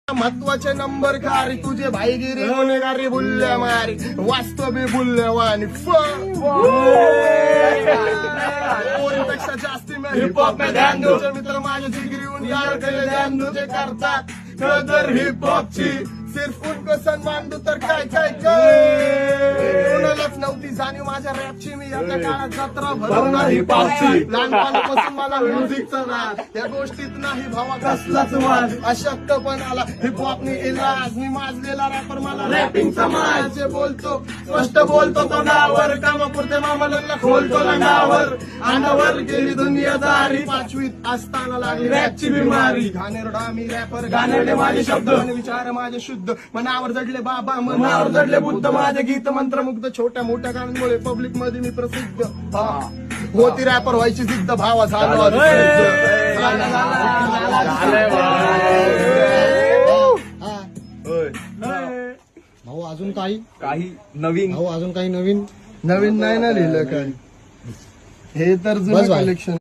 महत्वाचे नंबर खारी तुझे भाईगिरी गुन्हेगारी बुल्ल्या मारी वास्तवे बुल्ल्यावानी पोरीपेक्षा जास्ती मैं हिप हॉप में ध्यान दो मित्र माझे जिगरी उनकार केले ध्यान तुझे करतात कदर हिप हॉपची सिर्फ उनको सन्मान दो तर काय काय कोणालाच नव्हती जाणीव माझ्या रॅपची मी आता काळात जत्रा भरवणार हिप हॉपची लहानपणापासून मला म्युझिकचा नाद या गोष्टीत नाही भावा कसलाच वाद अशक्तपणाला हिप हॉपने इलाज मी माजलेला रॅपर मला रॅपिंग समाज बोलतो स्पष्ट बोलतो तोंडावर कामापुरते मामाला खोलतो लंगावर अंगावर गेली दुनियादारी पाचवीत असताना लागली रॅपची बिमारी घाणेरडा मी रॅपर घाणेरडे माझे शब्द विचार माझे शुद्ध मनावर जडले बाबा मनावर जडले बुद्ध माझे गीत मंत्रमुग्ध छोट्या मोठ्या गाण्यांमुळे पब्लिक मध्ये मी प्रसिद्ध होती रॅपर व्हायची सिद्ध भावा झाला भाऊ अजून काही नवीन भाऊ अजून काही नवीन नवीन नाही ना लिहिलं काय हे तर जुनं कलेक्शन